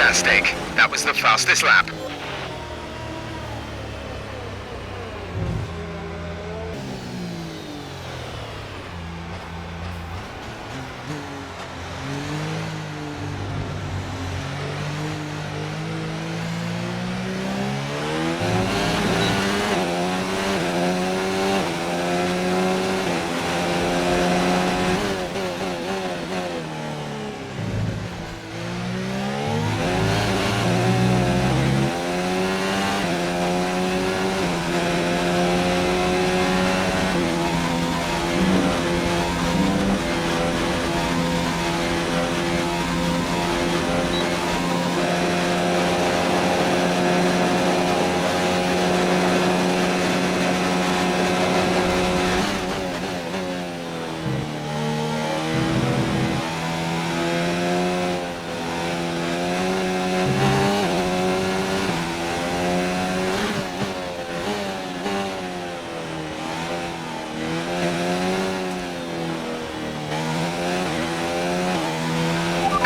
Fantastic. That was the fastest lap.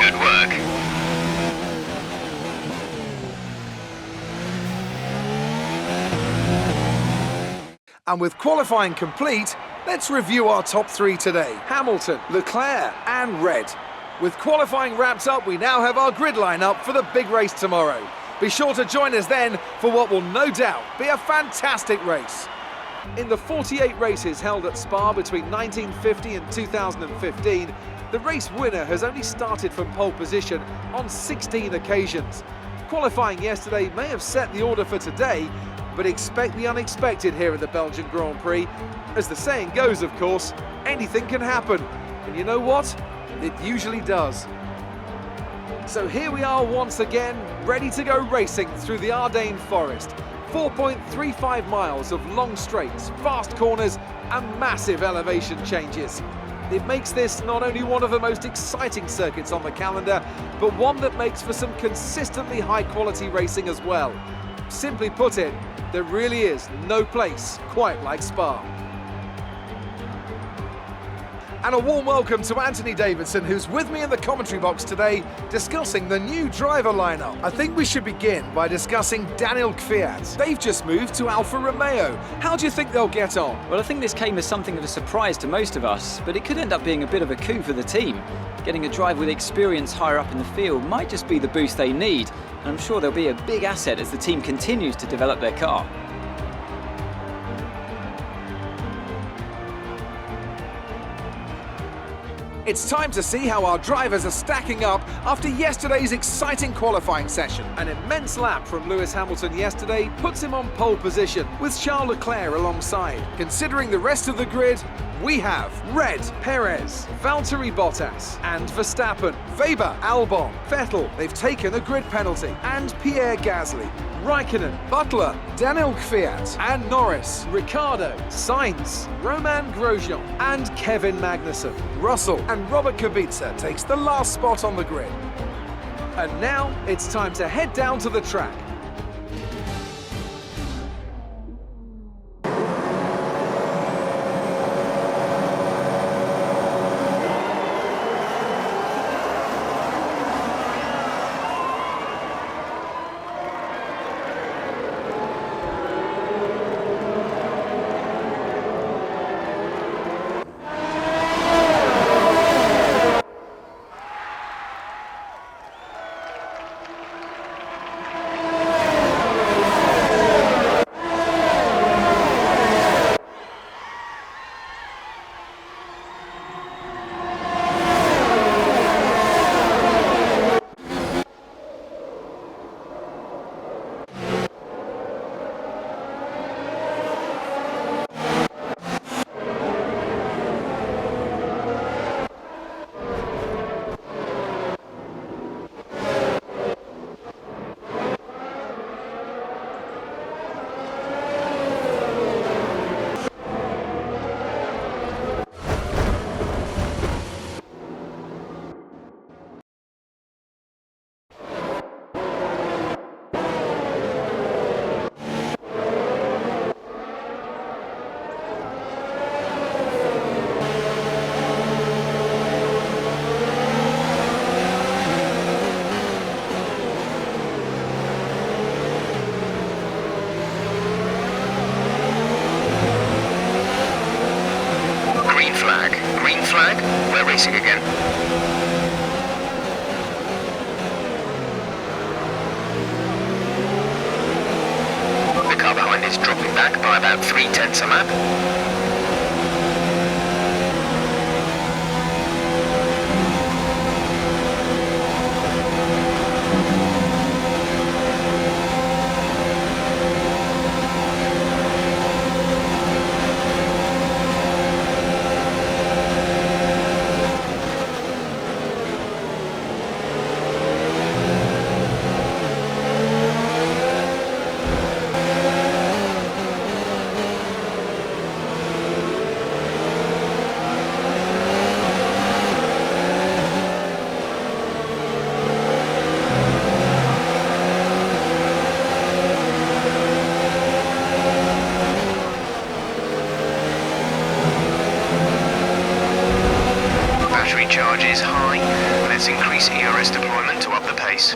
Good work. And with qualifying complete, let's review our top three today. Hamilton, Leclerc and Red. With qualifying wrapped up, we now have our grid lineup for the big race tomorrow. Be sure to join us then for what will no doubt be a fantastic race. In the 48 races held at Spa between 1950 and 2015, the race winner has only started from pole position on 16 occasions. Qualifying yesterday may have set the order for today, but expect the unexpected here at the Belgian Grand Prix. As the saying goes, of course, anything can happen. And you know what? It usually does. So here we are once again, ready to go racing through the Ardennes Forest. 4.35 miles of long straights, fast corners and massive elevation changes. It makes this not only one of the most exciting circuits on the calendar, but one that makes for some consistently high-quality racing as well. Simply put it, there really is no place quite like Spa. And a warm welcome to Anthony Davidson, who's with me in the commentary box today, discussing the new driver lineup. I think we should begin by discussing Daniel Kvyat. They've just moved to Alfa Romeo. How do you think they'll get on? Well, I think this came as something of a surprise to most of us, but it could end up being a bit of a coup for the team. Getting a driver with experience higher up in the field might just be the boost they need, and I'm sure they'll be a big asset as the team continues to develop their car. It's time to see how our drivers are stacking up after yesterday's exciting qualifying session. An immense lap from Lewis Hamilton yesterday puts him on pole position, with Charles Leclerc alongside. Considering the rest of the grid, we have Red, Perez, Valtteri Bottas and Verstappen, Weber, Albon, Vettel, they've taken a grid penalty, and Pierre Gasly, Raikkonen, Butler, Daniel Kvyat and Norris, Ricciardo, Sainz, Roman Grosjean and Kevin Magnussen. Russell and Robert Kubica takes the last spot on the grid. And now it's time to head down to the track. Green flag, we're racing again. The car behind is dropping back by about 3/10 a lap. Charge is high. Let's increase ERS deployment to up the pace.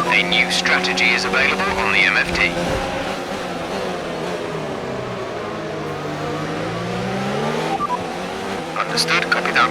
A new strategy is available on the MFD. Understood, copy that.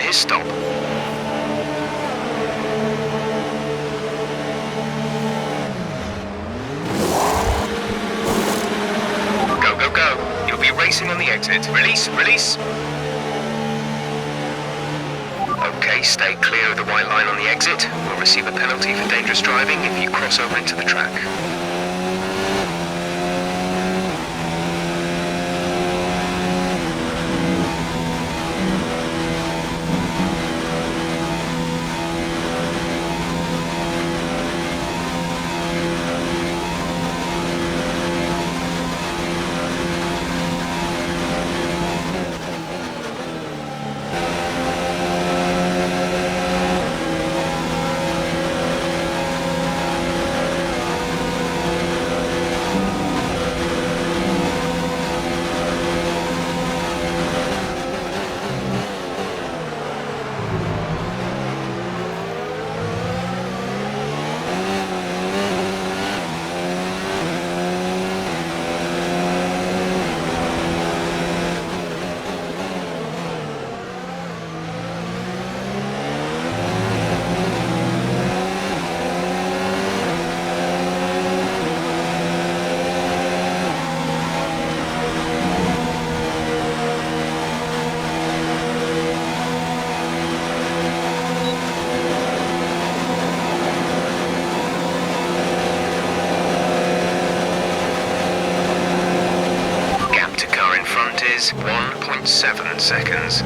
his stop. Go, go, go. You'll be racing on the exit. Release, release. Okay, stay clear of the white line on the exit. We'll receive a penalty for dangerous driving if you cross over into the track. Is 1.7 seconds.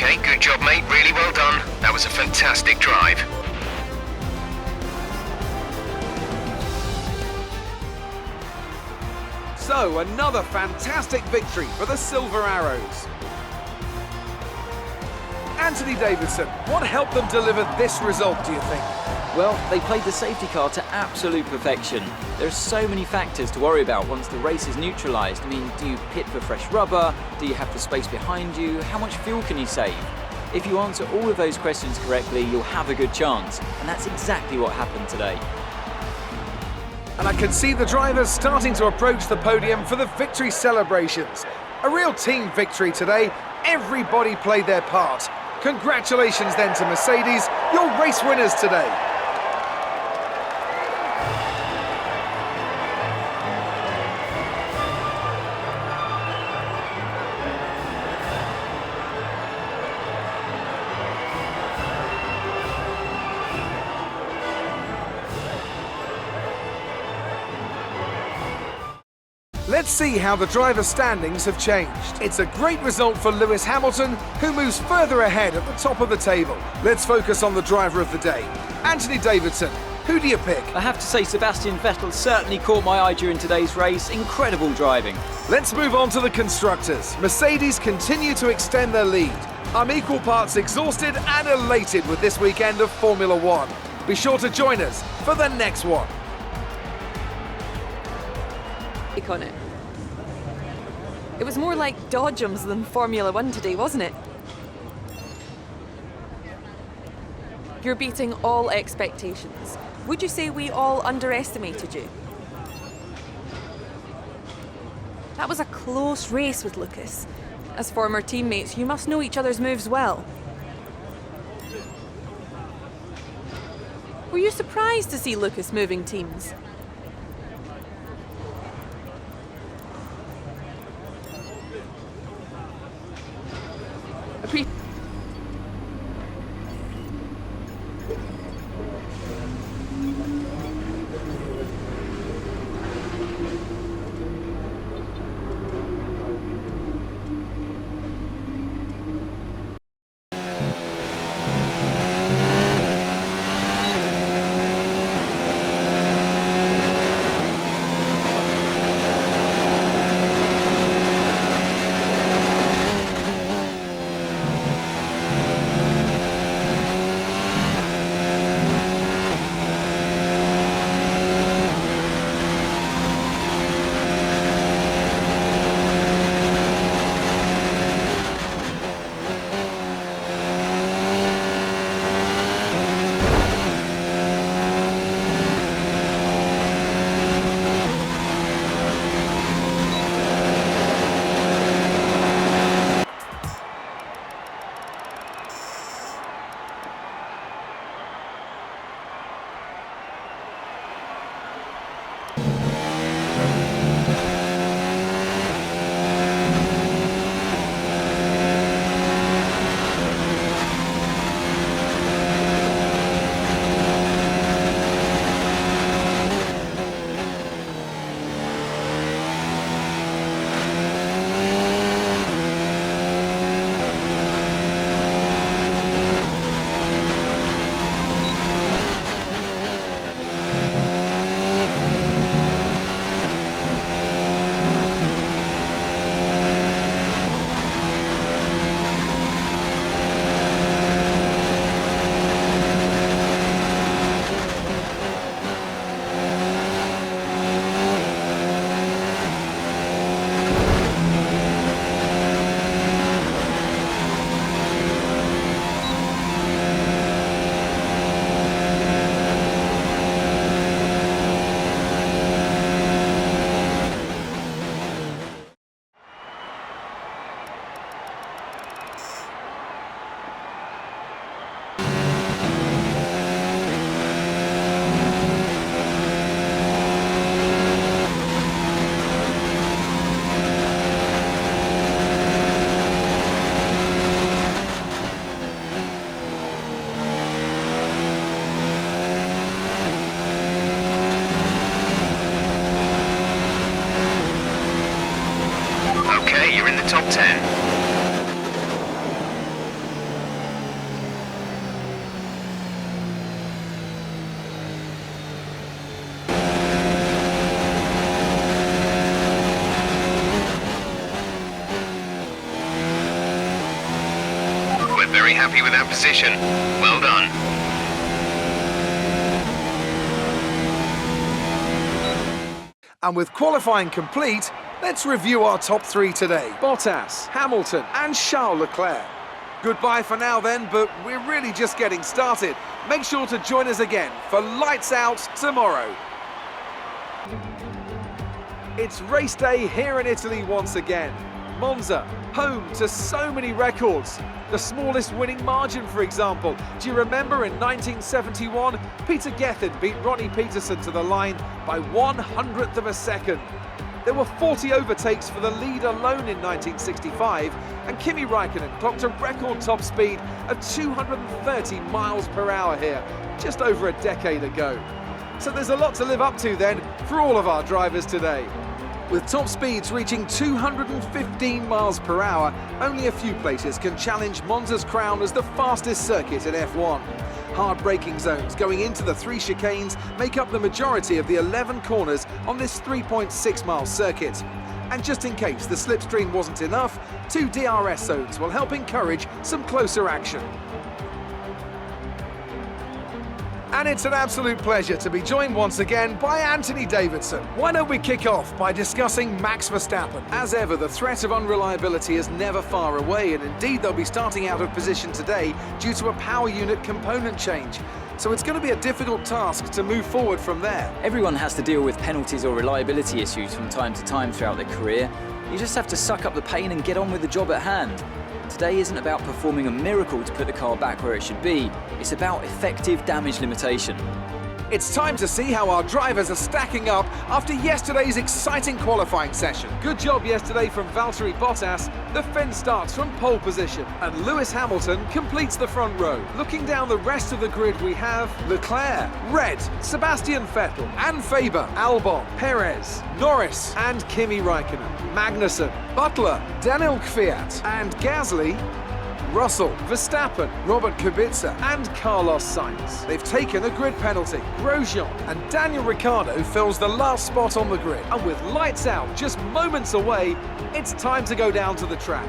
Okay, good job, mate. Really well done. That was a fantastic drive. So, another fantastic victory for the Silver Arrows. Anthony Davidson, what helped them deliver this result, do you think? Well, they played the safety car to absolute perfection. There are so many factors to worry about once the race is neutralised. I mean, do you pit for fresh rubber? Do you have the space behind you? How much fuel can you save? If you answer all of those questions correctly, you'll have a good chance. And that's exactly what happened today. And I can see the drivers starting to approach the podium for the victory celebrations. A real team victory today. Everybody played their part. Congratulations then to Mercedes, your race winners today. Let's see how the driver standings have changed. It's a great result for Lewis Hamilton, who moves further ahead at the top of the table. Let's focus on the driver of the day. Anthony Davidson, who do you pick? I have to say Sebastian Vettel certainly caught my eye during today's race. Incredible driving. Let's move on to the constructors. Mercedes continue to extend their lead. I'm equal parts exhausted and elated with this weekend of Formula One. Be sure to join us for the next one. On it. It was more like dodgems than Formula One today, wasn't it? You're beating all expectations. Would you say we all underestimated you? That was a close race with Lucas. As former teammates, you must know each other's moves well. Were you surprised to see Lucas moving teams? You're in the top 10. We're very happy with that position. Well done. And with qualifying complete, let's review our top three today. Bottas, Hamilton and Charles Leclerc. Goodbye for now then, but we're really just getting started. Make sure to join us again for Lights Out tomorrow. It's race day here in Italy once again. Monza, home to so many records. The smallest winning margin, for example. Do you remember in 1971, Peter Gethin beat Ronnie Peterson to the line by 1/100th of a second. There were 40 overtakes for the lead alone in 1965, and Kimi Räikkönen clocked a record top speed of 230 miles per hour here, just over a decade ago. So there's a lot to live up to then for all of our drivers today. With top speeds reaching 215 miles per hour, only a few places can challenge Monza's crown as the fastest circuit in F1. Hard braking zones going into the 3 chicanes make up the majority of the 11 corners on this 3.6-mile circuit. And just in case the slipstream wasn't enough, 2 DRS zones will help encourage some closer action. And it's an absolute pleasure to be joined once again by Anthony Davidson. Why don't we kick off by discussing Max Verstappen? As ever, the threat of unreliability is never far away, and indeed they'll be starting out of position today due to a power unit component change. So it's going to be a difficult task to move forward from there. Everyone has to deal with penalties or reliability issues from time to time throughout their career. You just have to suck up the pain and get on with the job at hand. Today isn't about performing a miracle to put the car back where it should be. It's about effective damage limitation. It's time to see how our drivers are stacking up after yesterday's exciting qualifying session. Good job yesterday from Valtteri Bottas. The Finn starts from pole position and Lewis Hamilton completes the front row. Looking down the rest of the grid, we have Leclerc, Red, Sebastian Vettel and Faber, Albon, Perez, Norris and Kimi Raikkonen, Magnussen, Butler, Daniel Kvyat and Gasly, Russell, Verstappen, Robert Kubica and Carlos Sainz. They've taken a grid penalty. Grosjean and Daniel Ricciardo fills the last spot on the grid. And with lights out just moments away, it's time to go down to the track.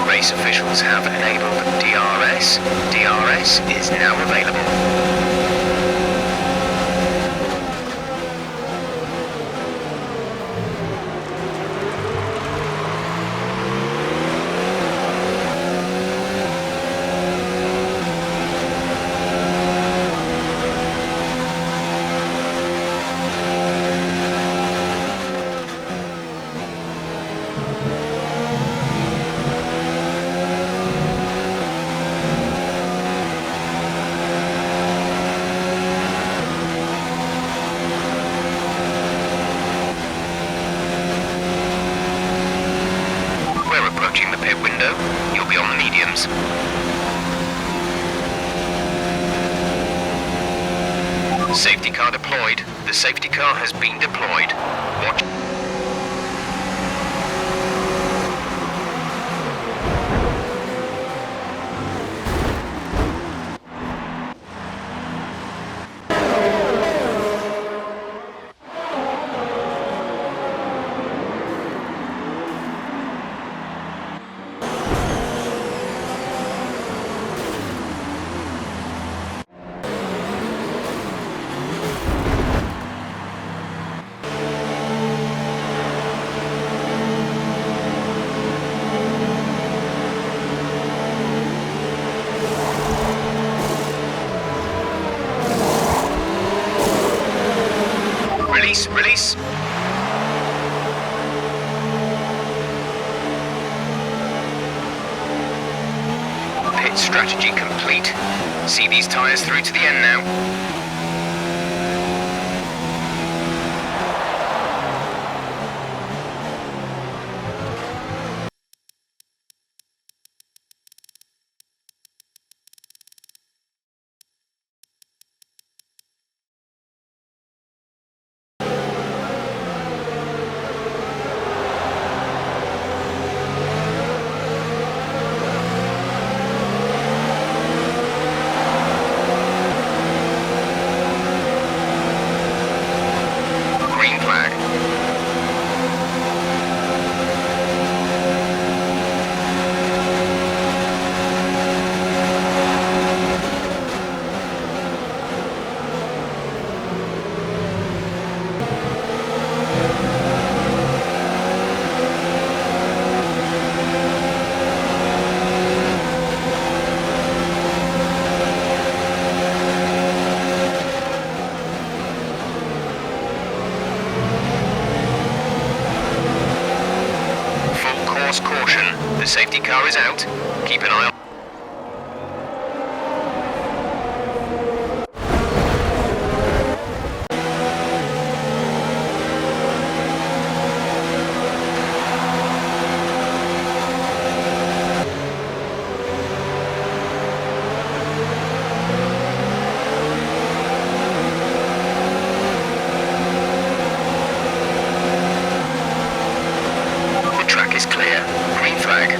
Race officials have enabled DRS. DRS is now available. Approaching the pit window, you'll be on the mediums. Safety car deployed. The safety car has been deployed. Watch. Release, release. Pit strategy complete. See these tyres through to the end now. Green flag. Full course caution. The safety car is out. Keep an eye on. The track is clear. Green flag.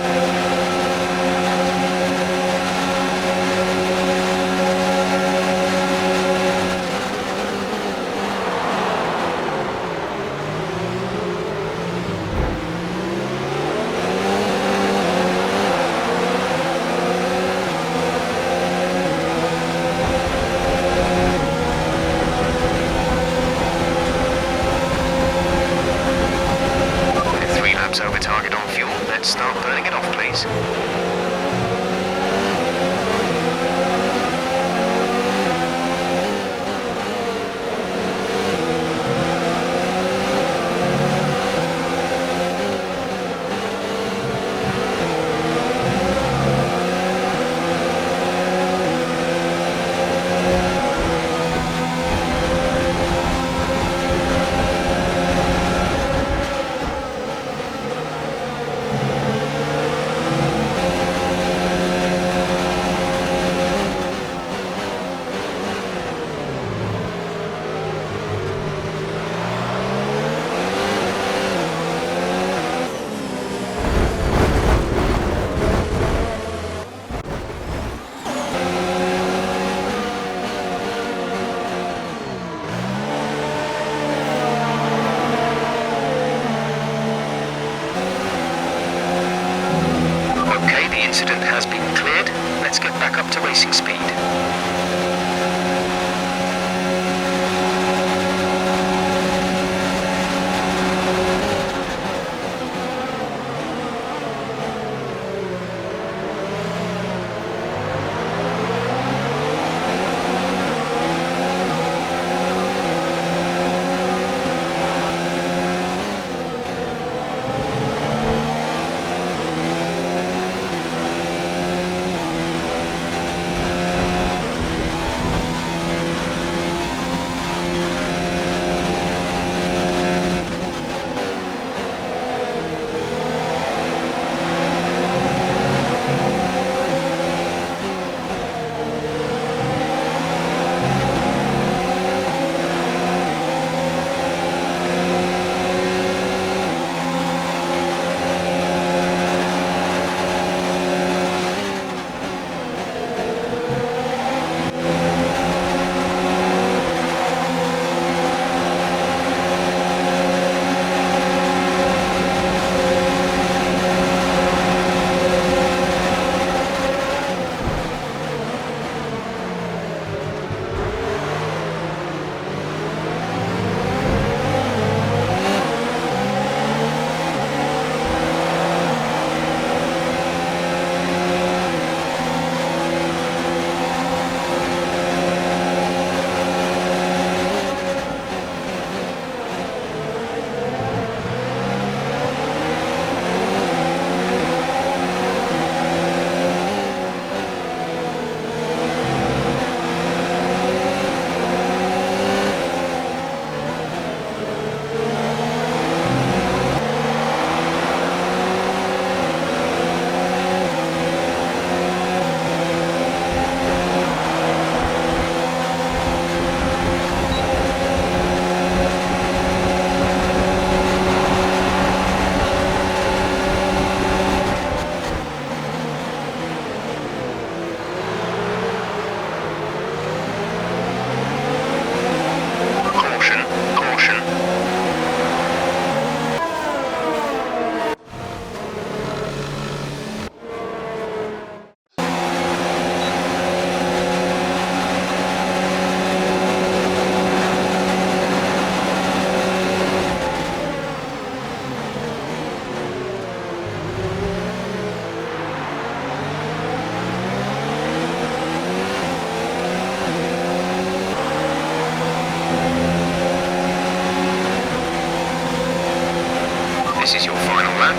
This is your final lap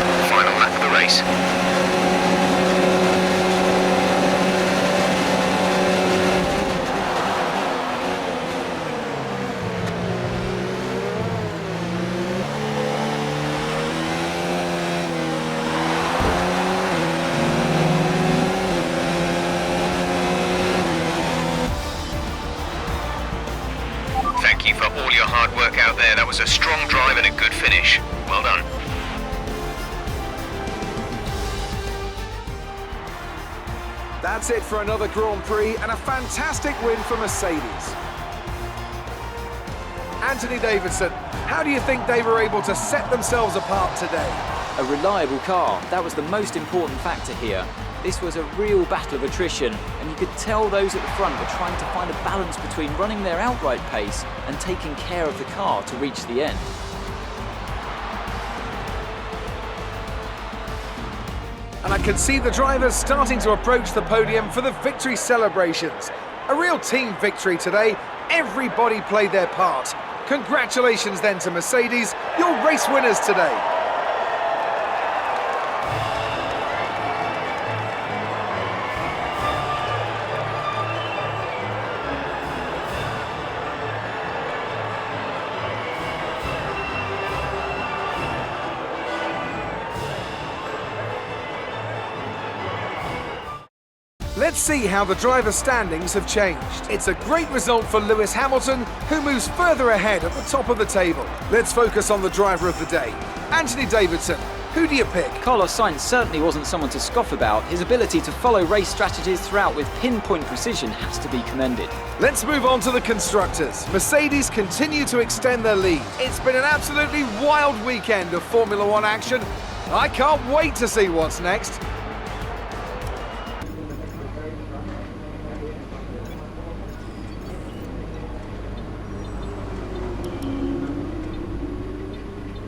of the race. Thank you for all your hard work out there. That was a strong drive and a good finish. Well done. That's it for another Grand Prix and a fantastic win for Mercedes. Anthony Davidson, how do you think they were able to set themselves apart today? A reliable car, that was the most important factor here. This was a real battle of attrition, and you could tell those at the front were trying to find a balance between running their outright pace and taking care of the car to reach the end. And I can see the drivers starting to approach the podium for the victory celebrations. A real team victory today. Everybody played their part. Congratulations then to Mercedes, your race winners today. Let's see how the driver standings have changed. It's a great result for Lewis Hamilton, who moves further ahead at the top of the table. Let's focus on the driver of the day. Anthony Davidson, who do you pick? Carlos Sainz certainly wasn't someone to scoff about. His ability to follow race strategies throughout with pinpoint precision has to be commended. Let's move on to the constructors. Mercedes continue to extend their lead. It's been an absolutely wild weekend of Formula One action. I can't wait to see what's next.